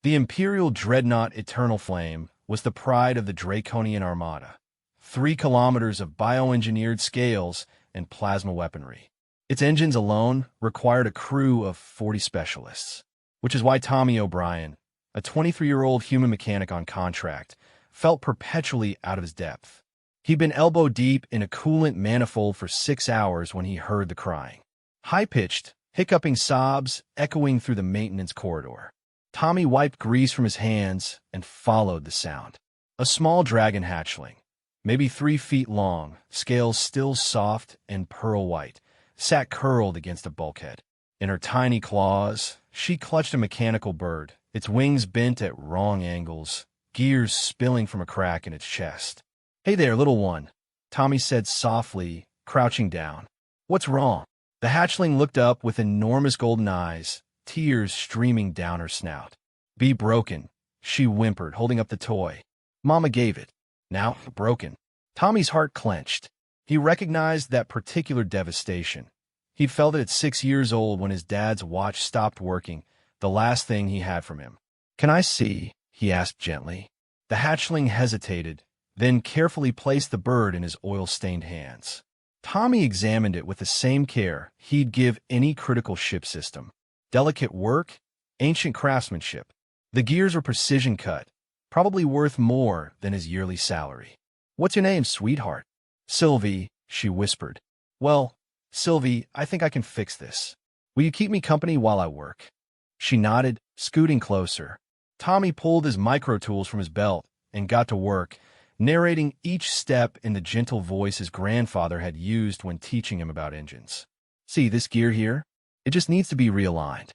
The Imperial Dreadnought Eternal Flame was the pride of the Draconian Armada. 3 kilometers of bioengineered scales and plasma weaponry. Its engines alone required a crew of 40 specialists, which is why Tommy O'Brien, a 23-year-old human mechanic on contract, felt perpetually out of his depth. He'd been elbow-deep in a coolant manifold for 6 hours when he heard the crying. High-pitched, hiccuping sobs echoing through the maintenance corridor. Tommy wiped grease from his hands and followed the sound. A small dragon hatchling, maybe 3 feet long, scales still soft and pearl white, sat curled against a bulkhead. In her tiny claws, she clutched a mechanical bird, its wings bent at wrong angles, gears spilling from a crack in its chest. "Hey there, little one," Tommy said softly, crouching down. "What's wrong?" The hatchling looked up with enormous golden eyes, tears streaming down her snout. "Be broken," she whimpered, holding up the toy. "Mama gave it. Now, broken." Tommy's heart clenched. He recognized that particular devastation. He'd felt it at 6 years old when his dad's watch stopped working, the last thing he had from him. "Can I see?" he asked gently. The hatchling hesitated, then carefully placed the bird in his oil-stained hands. Tommy examined it with the same care he'd give any critical ship system. Delicate work, ancient craftsmanship. The gears were precision-cut, probably worth more than his yearly salary. "What's your name, sweetheart?" "Sylvie," she whispered. "Well, Sylvie, I think I can fix this. Will you keep me company while I work?" She nodded, scooting closer. Tommy pulled his micro-tools from his belt and got to work, narrating each step in the gentle voice his grandfather had used when teaching him about engines. "See this gear here? It just needs to be realigned."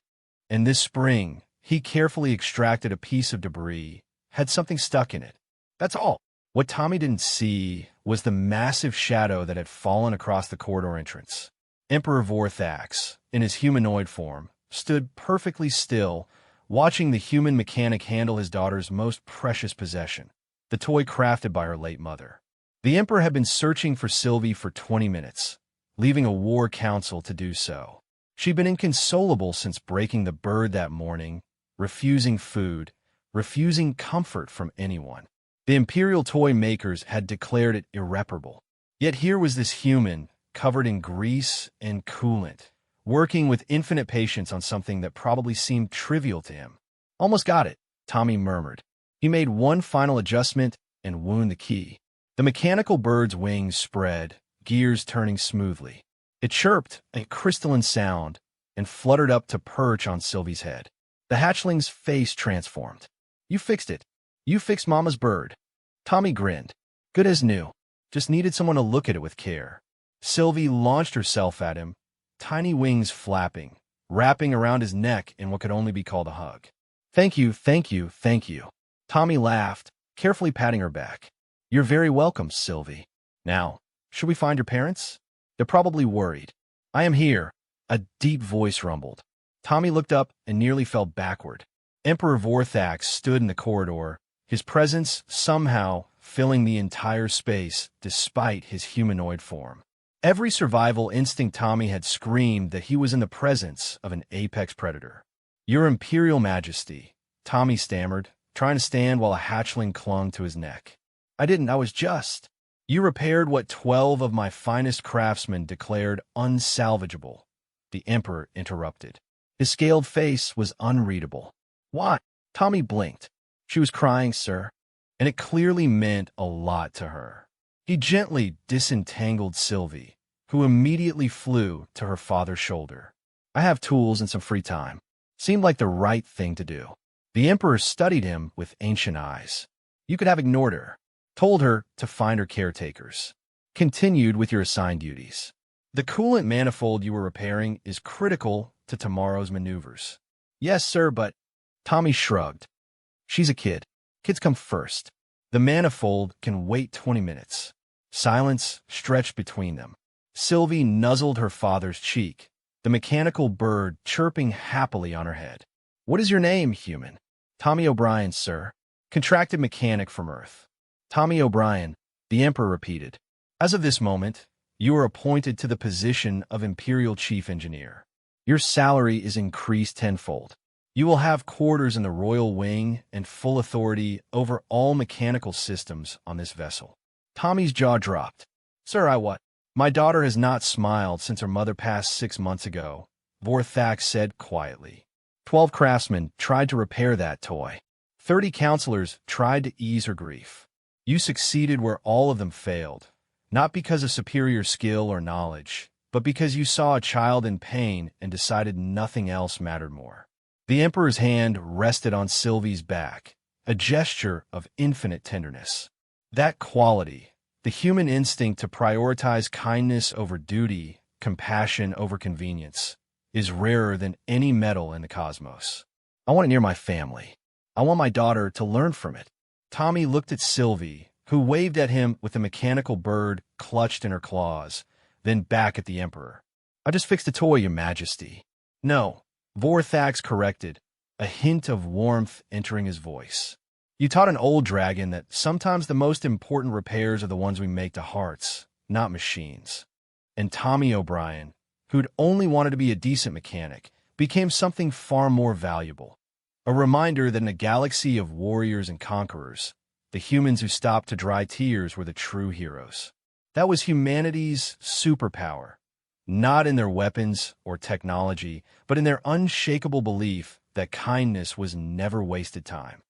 And this spring, he carefully extracted a piece of debris, had something stuck in it. That's all. What Tommy didn't see was the massive shadow that had fallen across the corridor entrance. Emperor Vorthax, in his humanoid form, stood perfectly still, watching the human mechanic handle his daughter's most precious possession, the toy crafted by her late mother. The Emperor had been searching for Sylvie for 20 minutes, leaving a war council to do so. She'd been inconsolable since breaking the bird that morning, refusing food, refusing comfort from anyone. The Imperial toy makers had declared it irreparable. Yet here was this human, covered in grease and coolant, working with infinite patience on something that probably seemed trivial to him. "Almost got it," Tommy murmured. He made one final adjustment and wound the key. The mechanical bird's wings spread, gears turning smoothly. It chirped a crystalline sound and fluttered up to perch on Sylvie's head. The hatchling's face transformed. "You fixed it. You fixed Mama's bird." Tommy grinned. "Good as new. Just needed someone to look at it with care." Sylvie launched herself at him, tiny wings flapping, wrapping around his neck in what could only be called a hug. "Thank you, thank you, thank you." Tommy laughed, carefully patting her back. "You're very welcome, Sylvie. Now, should we find your parents? They're probably worried." "I am here," a deep voice rumbled. Tommy looked up and nearly fell backward. Emperor Vorthax stood in the corridor, his presence somehow filling the entire space despite his humanoid form. Every survival instinct Tommy had screamed that he was in the presence of an apex predator. "Your Imperial Majesty," Tommy stammered, trying to stand while a hatchling clung to his neck. I was just." "You repaired what 12 of my finest craftsmen declared unsalvageable," the Emperor interrupted. His scaled face was unreadable. "Why?" Tommy blinked. "She was crying, sir, and it clearly meant a lot to her." He gently disentangled Sylvie, who immediately flew to her father's shoulder. "I have tools and some free time." Seemed like the right thing to do. The Emperor studied him with ancient eyes. "You could have ignored her. Told her to find her caretakers. Continued with your assigned duties. The coolant manifold you were repairing is critical to tomorrow's maneuvers." "Yes, sir, but—" Tommy shrugged. "She's a kid. Kids come first. The manifold can wait 20 minutes. Silence stretched between them. Sylvie nuzzled her father's cheek, the mechanical bird chirping happily on her head. "What is your name, human?" "Tommy O'Brien, sir. Contracted mechanic from Earth." "Tommy O'Brien," the Emperor repeated. "As of this moment, you are appointed to the position of Imperial Chief Engineer. Your salary is increased tenfold. You will have quarters in the royal wing and full authority over all mechanical systems on this vessel. Tommy's jaw dropped. Sir, I what? My daughter has not smiled since her mother passed 6 months ago, Vorthak said quietly. 12 craftsmen tried to repair that toy. 30 counselors tried to ease her grief. You succeeded where all of them failed, not because of superior skill or knowledge, but because you saw a child in pain and decided nothing else mattered more. The Emperor's hand rested on Sylvie's back, a gesture of infinite tenderness. That quality, the human instinct to prioritize kindness over duty, compassion over convenience, is rarer than any metal in the cosmos. I want it near my family. I want my daughter to learn from it. Tommy looked at Sylvie, who waved at him with a mechanical bird clutched in her claws, then back at the Emperor. I just fixed a toy, Your Majesty. No, Vorthax corrected, a hint of warmth entering his voice. You taught an old dragon that sometimes the most important repairs are the ones we make to hearts, not machines. And Tommy O'Brien, who'd only wanted to be a decent mechanic, became something far more valuable. A reminder that in a galaxy of warriors and conquerors, the humans who stopped to dry tears were the true heroes. That was humanity's superpower, not in their weapons or technology, but in their unshakable belief that kindness was never wasted time.